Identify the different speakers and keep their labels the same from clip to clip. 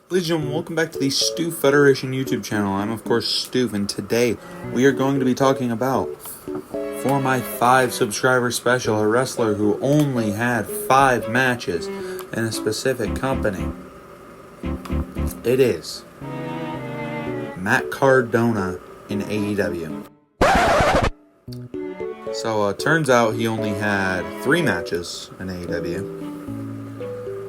Speaker 1: Ladies and gentlemen, welcome back to the Stu Federation YouTube channel. I'm, of course, Stu, and today we are going to be talking about, for my 5 subscriber special, a wrestler who only had 5 matches in a specific company. It is Matt Cardona in AEW. So, turns out he only had 3 matches in AEW.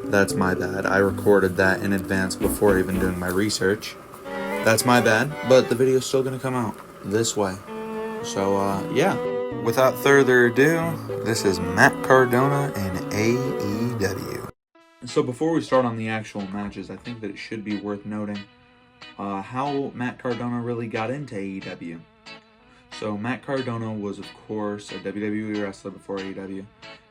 Speaker 1: That's my bad. I recorded that in advance before even doing my research. That's my bad, but the video's still going to come out this way. So, yeah. Without further ado, this is Matt Cardona in AEW. So before we start on the actual matches, I think that it should be worth noting how Matt Cardona really got into AEW. So Matt Cardona was, of course, a WWE wrestler before AEW,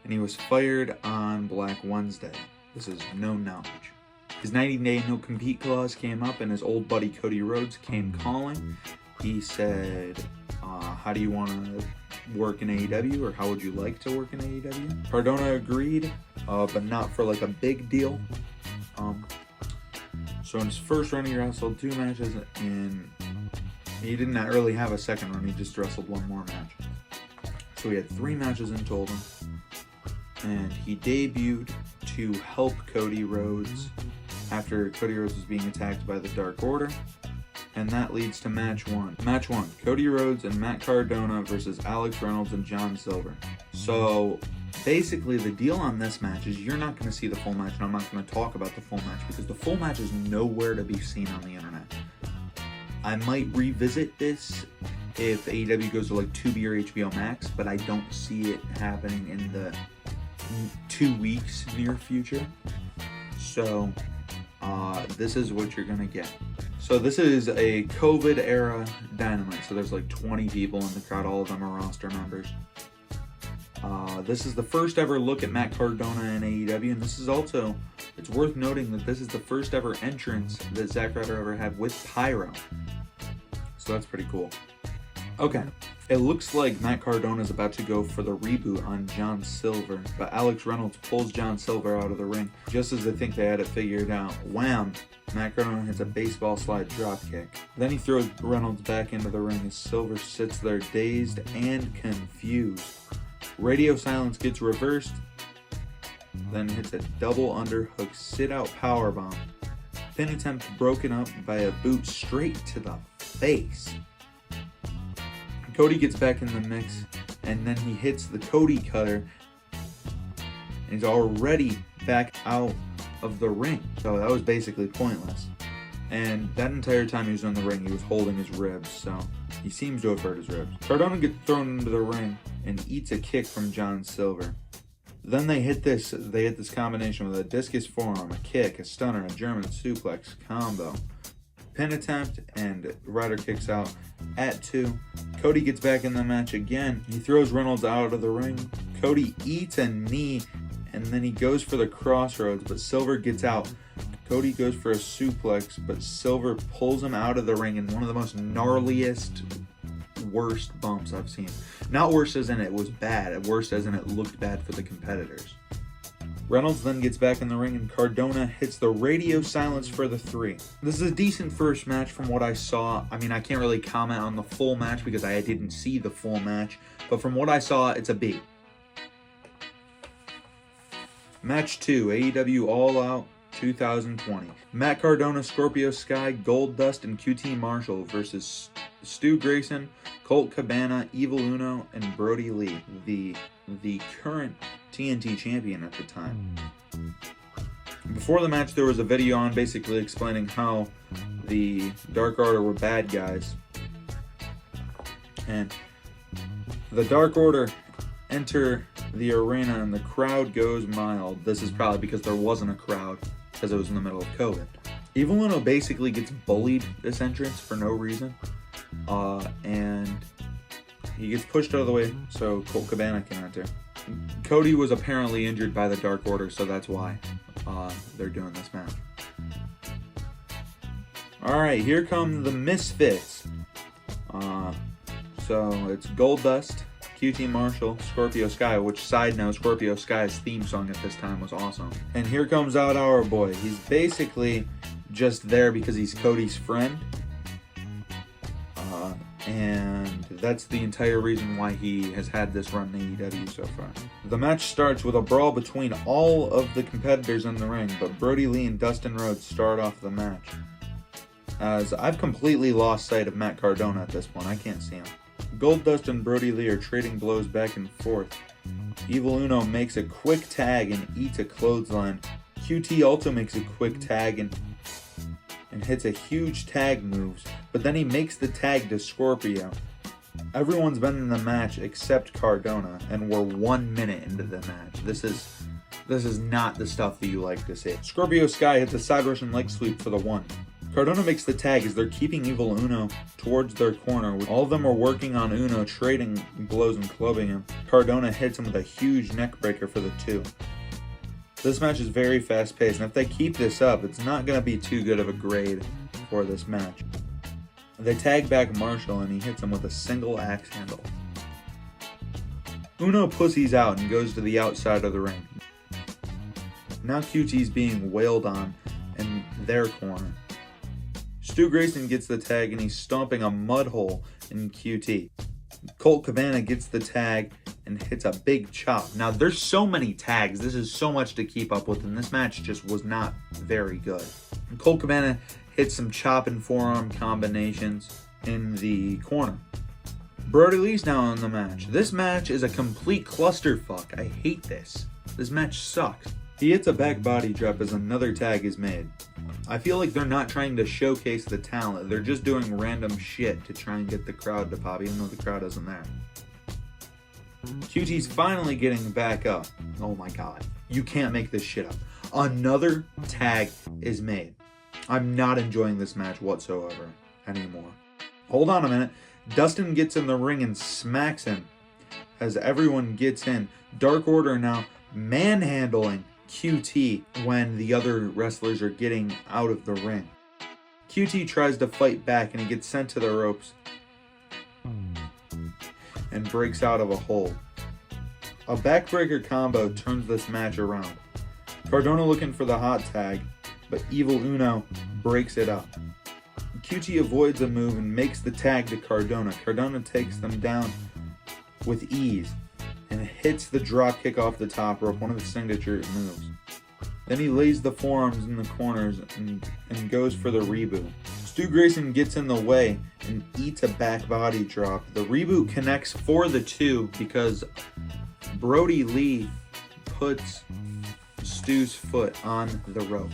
Speaker 1: and he was fired on Black Wednesday. This is known knowledge. His 90-day no-compete clause came up, and his old buddy Cody Rhodes came calling. He said, how do you want to work in AEW, or how would you like to work in AEW? Cardona agreed, but not for like a big deal. So in his first run, he wrestled 2 matches, and he did not really have a second run. He just wrestled 1 more match. So he had 3 matches in total, and he debuted to help Cody Rhodes after Cody Rhodes was being attacked by the Dark Order. And that leads to match 1. Match 1, Cody Rhodes and Matt Cardona versus Alex Reynolds and John Silver. So basically the deal on this match is you're not going to see the full match, and I'm not going to talk about the full match because the full match is nowhere to be seen on the internet. I might revisit this if AEW goes to like Tubi or HBO Max, but I don't see it happening in the 2 weeks near future. So this is what you're gonna get. So this is a COVID era Dynamite, so there's like 20 people in the crowd. All of them are roster members. This is the first ever look at Matt Cardona in AEW, and this is also, it's worth noting that this is the first ever entrance that Zack Ryder ever had with Pyro, so that's pretty cool. Okay, it looks like Matt Cardona is about to go for the reboot on John Silver, but Alex Reynolds pulls John Silver out of the ring. Just as they think they had it figured out, wham! Matt Cardona hits a baseball slide dropkick. Then he throws Reynolds back into the ring as Silver sits there dazed and confused. Radio silence gets reversed, then hits a double underhook sit-out powerbomb. Pin attempt broken up by a boot straight to the face. Cody gets back in the mix, and then he hits the Cody cutter, and he's already back out of the ring. So that was basically pointless. And that entire time he was in the ring, he was holding his ribs, so he seems to have hurt his ribs. Cardona gets thrown into the ring and eats a kick from John Silver. Then they hit this combination with a discus forearm, a kick, a stunner, a German suplex combo. Pin attempt, and Ryder kicks out at 2. Cody gets back in the match again. He throws Reynolds out of the ring. Cody eats a knee, and then he goes for the crossroads, but Silver gets out. Cody goes for a suplex, but Silver pulls him out of the ring in one of the most gnarliest, worst bumps I've seen. Not worse as in it was bad, worse as in it looked bad for the competitors. Reynolds then gets back in the ring, and Cardona hits the radio silence for the 3. This is a decent first match from what I saw. I mean, I can't really comment on the full match because I didn't see the full match, but from what I saw, it's a B. Match 2, AEW All Out 2020. Matt Cardona, Scorpio Sky, Goldust, and QT Marshall versus Stu Grayson, Colt Cabana, Evil Uno, and Brody Lee, the current TNT champion at the time. Before the match, there was a video on basically explaining how the Dark Order were bad guys. And the Dark Order enter the arena and the crowd goes mild. This is probably because there wasn't a crowd because it was in the middle of COVID. Evil Uno basically gets bullied this entrance for no reason. And he gets pushed out of the way so Colt Cabana can enter. Cody was apparently injured by the Dark Order, so that's why they're doing this match. Alright, here come the Misfits. So it's Goldust, QT Marshall, Scorpio Sky, which, side note, Scorpio Sky's theme song at this time was awesome. And here comes out our boy. He's basically just there because he's Cody's friend. And that's the entire reason why he has had this run in AEW so far. The match starts with a brawl between all of the competitors in the ring, but Brody Lee and Dustin Rhodes start off the match. As I've completely lost sight of Matt Cardona at this point, I can't see him. Goldust and Brody Lee are trading blows back and forth. Evil Uno makes a quick tag and eats a clothesline. QT also makes a quick tag and hits a huge tag moves, but then he makes the tag to Scorpio. Everyone's been in the match except Cardona, and we're 1 minute into the match. This is not the stuff that you like to see. Scorpio Sky hits a side Russian leg sweep for the 1. Cardona makes the tag as they're keeping Evil Uno towards their corner. All of them are working on Uno, trading blows and clubbing him. Cardona hits him with a huge neck breaker for the 2. This match is very fast paced, and if they keep this up, it's not going to be too good of a grade for this match. They tag back Marshall and he hits him with a single axe handle. Uno pussies out and goes to the outside of the ring. Now QT's being wailed on in their corner. Stu Grayson gets the tag and he's stomping a mud hole in QT. Colt Cabana gets the tag and hits a big chop. Now there's so many tags, this is so much to keep up with, and this match just was not very good. Colt Cabana hits some chop and forearm combinations in the corner. Brody Lee's now in the match. This match is a complete clusterfuck. I hate this. This match sucks. He hits a back body drop as another tag is made. I feel like they're not trying to showcase the talent. They're just doing random shit to try and get the crowd to pop, even though the crowd isn't there. QT's finally getting back up. Oh my god. You can't make this shit up. Another tag is made. I'm not enjoying this match whatsoever anymore. Hold on a minute. Dustin gets in the ring and smacks him as everyone gets in. Dark Order now manhandling QT when the other wrestlers are getting out of the ring. QT tries to fight back and he gets sent to the ropes and breaks out of a hold. A backbreaker combo turns this match around. Cardona looking for the hot tag, but Evil Uno breaks it up. QT avoids a move and makes the tag to Cardona. Cardona takes them down with ease and hits the drop kick off the top rope, one of the signature moves. Then he lays the forearms in the corners and goes for the reboot. Stu Grayson gets in the way and eats a back body drop. The reboot connects for the 2 because Brody Lee puts Stu's foot on the rope.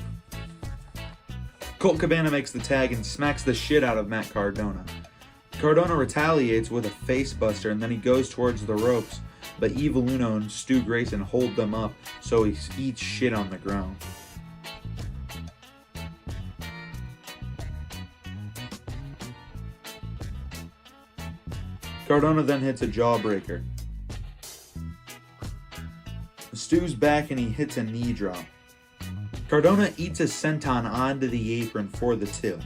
Speaker 1: Colt Cabana makes the tag and smacks the shit out of Matt Cardona. Cardona retaliates with a face buster and then he goes towards the ropes, but Evil Uno and Stu Grayson hold them up so he eats shit on the ground. Cardona then hits a jawbreaker. Stu's back and he hits a knee drop. Cardona eats a senton onto the apron for the 2.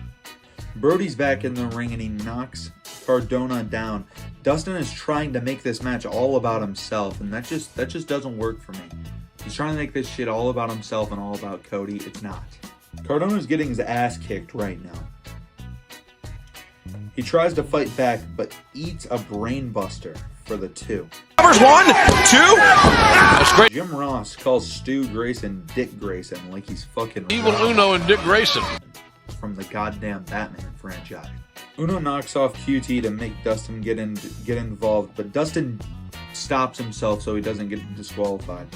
Speaker 1: Brody's back in the ring and he knocks Cardona down. Dustin is trying to make this match all about himself, and that just doesn't work for me. He's trying to make this shit all about himself and all about Cody. It's not. Cardona's getting his ass kicked right now. He tries to fight back, but eats a brainbuster for the 2.
Speaker 2: Covers 1, 2. That's great.
Speaker 1: Jim Ross calls Stu Grayson Dick Grayson like he's fucking
Speaker 2: Evil Uno and Dick Grayson
Speaker 1: from the goddamn Batman franchise. Uno knocks off QT to make Dustin get involved, but Dustin stops himself so he doesn't get disqualified.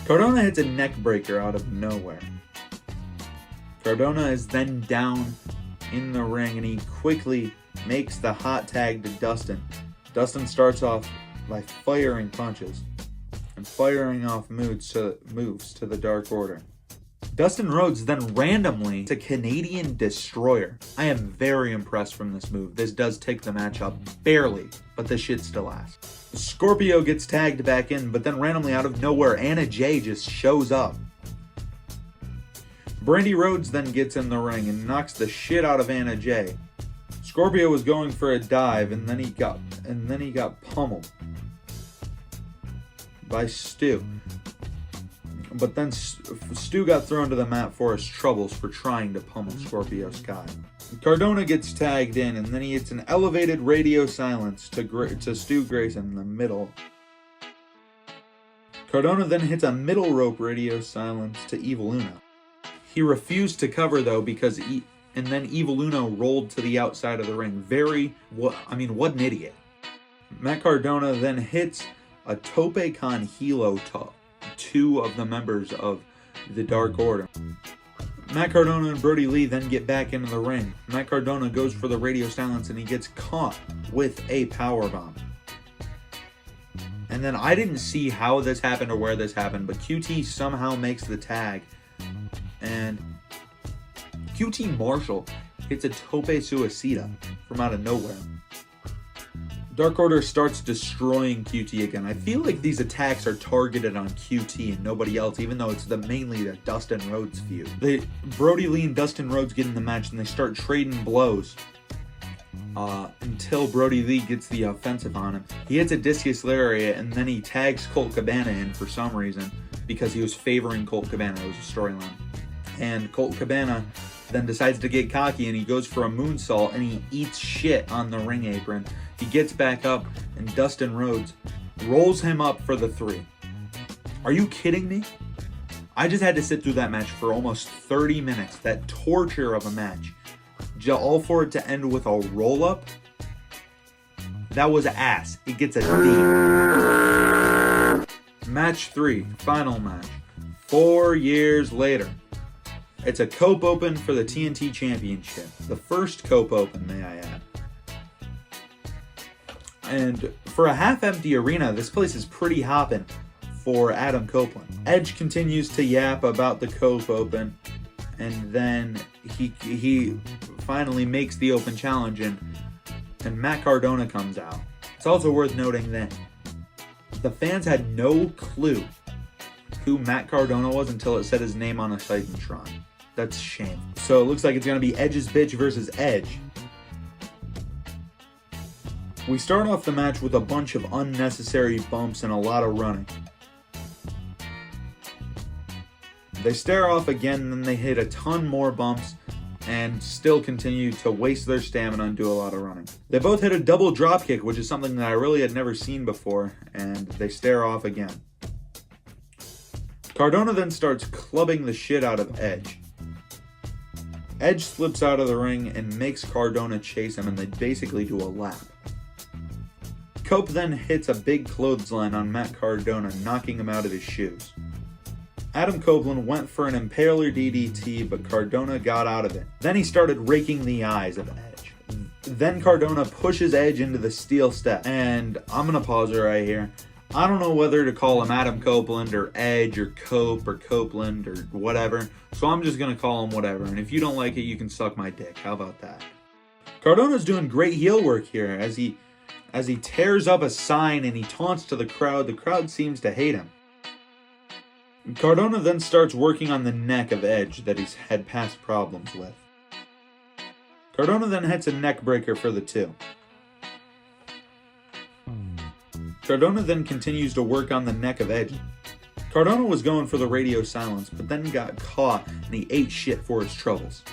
Speaker 1: Cardona hits a neck breaker out of nowhere. Cardona is then down in the ring and he quickly makes the hot tag to Dustin. Dustin starts off by firing punches and firing off moves to the Dark Order. Dustin Rhodes then randomly hits a Canadian Destroyer. I am very impressed from this move. This does take the match up barely, but this shit still lasts. Scorpio gets tagged back in, but then randomly out of nowhere, Anna Jay just shows up. Brandy Rhodes then gets in the ring and knocks the shit out of Anna Jay. Scorpio was going for a dive and then he got pummeled by Stu. But then Stu got thrown to the mat for his troubles for trying to pummel Scorpio Sky. Cardona gets tagged in, and then he hits an elevated radio silence to Stu Grayson in the middle. Cardona then hits a middle rope radio silence to Evil Uno. He refused to cover though and then Evil Uno rolled to the outside of the ring. What an idiot. Matt Cardona then hits a tope con hilo to two of the members of the Dark Order. Matt Cardona and Brody Lee then get back into the ring. Matt Cardona goes for the radio silence and he gets caught with a powerbomb. And then I didn't see how this happened or where this happened, but QT somehow makes the tag. And QT Marshall hits a tope suicida from out of nowhere. Dark Order starts destroying QT again. I feel like these attacks are targeted on QT and nobody else, even though it's mainly the Dustin Rhodes feud. Brody Lee and Dustin Rhodes get in the match and they start trading blows until Brody Lee gets the offensive on him. He hits a discus lariat and then he tags Colt Cabana in for some reason because he was favoring Colt Cabana. It was a storyline. And Colt Cabana then decides to get cocky and he goes for a moonsault and he eats shit on the ring apron. He gets back up and Dustin Rhodes rolls him up for the 3. Are you kidding me? I just had to sit through that match for almost 30 minutes. That torture of a match. All for it to end with a roll up? That was ass. It gets a D. Match 3. Final match. 4 years later. It's a Cope Open for the TNT Championship. The first Cope Open, may I add. And for a half-empty arena, this place is pretty hopping for Adam Copeland. Edge continues to yap about the Cope Open, and then he finally makes the open challenge, and Matt Cardona comes out. It's also worth noting that the fans had no clue who Matt Cardona was until it said his name on a Titantron. That's a shame. So it looks like it's going to be Edge's bitch versus Edge. We start off the match with a bunch of unnecessary bumps and a lot of running. They stare off again, and then they hit a ton more bumps and still continue to waste their stamina and do a lot of running. They both hit a double dropkick, which is something that I really had never seen before, and they stare off again. Cardona then starts clubbing the shit out of Edge. Edge slips out of the ring and makes Cardona chase him, and they basically do a lap. Cope then hits a big clothesline on Matt Cardona, knocking him out of his shoes. Adam Copeland went for an Impaler DDT, but Cardona got out of it. Then he started raking the eyes of Edge. Then Cardona pushes Edge into the steel step. And I'm going to pause right here. I don't know whether to call him Adam Copeland or Edge or Cope or Copeland or whatever. So I'm just going to call him whatever. And if you don't like it, you can suck my dick. How about that? Cardona's doing great heel work here as he tears up a sign and he taunts to the crowd. The crowd seems to hate him. Cardona then starts working on the neck of Edge that he's had past problems with. Cardona then hits a neck breaker for the 2. Cardona then continues to work on the neck of Edge. Cardona was going for the radio silence, but then got caught and he ate shit for his troubles.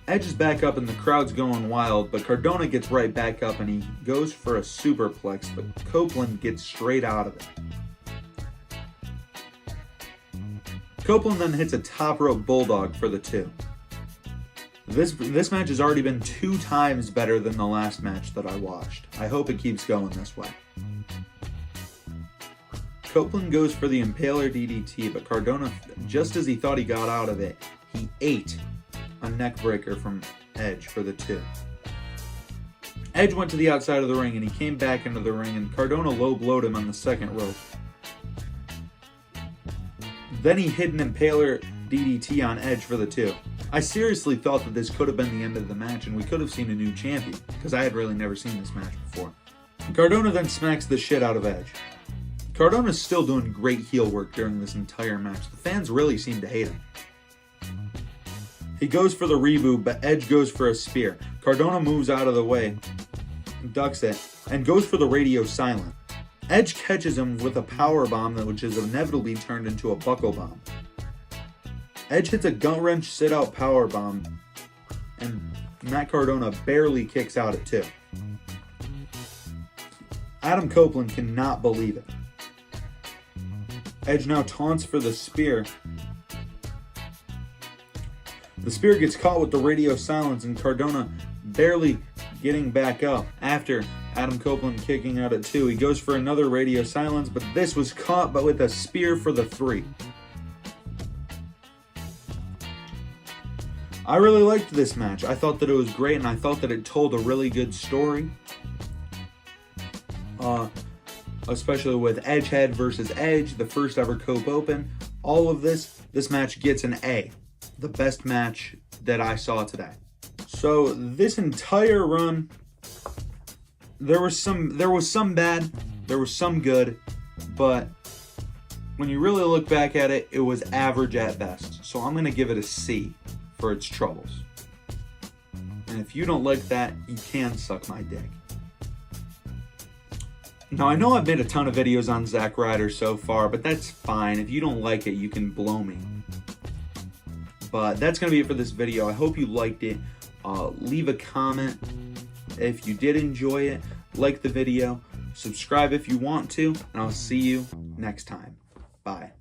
Speaker 1: Edge is back up and the crowd's going wild, but Cardona gets right back up and he goes for a superplex, but Copeland gets straight out of it. Copeland then hits a top rope bulldog for the 2. This match has already been 2 times better than the last match that I watched. I hope it keeps going this way. Copeland goes for the Impaler DDT, but Cardona, just as he thought he got out of it, he ate a neck breaker from Edge for the 2. Edge went to the outside of the ring and he came back into the ring and Cardona low blowed him on the second rope. Then he hit an Impaler DDT on Edge for the 2. I seriously thought that this could have been the end of the match and we could have seen a new champion, because I had really never seen this match before. Cardona then smacks the shit out of Edge. Cardona's still doing great heel work during this entire match. The fans really seem to hate him. He goes for the reboot, but Edge goes for a spear. Cardona moves out of the way, ducks it, and goes for the radio silent. Edge catches him with a power bomb, which is inevitably turned into a buckle bomb. Edge hits a gut wrench sit out power bomb, and Matt Cardona barely kicks out at 2. Adam Copeland cannot believe it. Edge now taunts for the spear. The spear gets caught with the radio silence, and Cardona barely getting back up after Adam Copeland kicking out at 2. He goes for another radio silence, but this was caught but with a spear for the 3. I really liked this match. I thought that it was great, and I thought that it told a really good story. Especially with Edgehead versus Edge, the first ever Cope Open. All of this match gets an A. The best match that I saw today. So this entire run, there was some bad, there was some good, but when you really look back at it, it was average at best. So I'm going to give it a C for its troubles. And if you don't like that, you can suck my dick. Now, I know I've made a ton of videos on Zack Ryder so far, but that's fine. If you don't like it, you can blow me. But that's going to be it for this video. I hope you liked it. Leave a comment if you did enjoy it. Like the video. Subscribe if you want to. And I'll see you next time. Bye.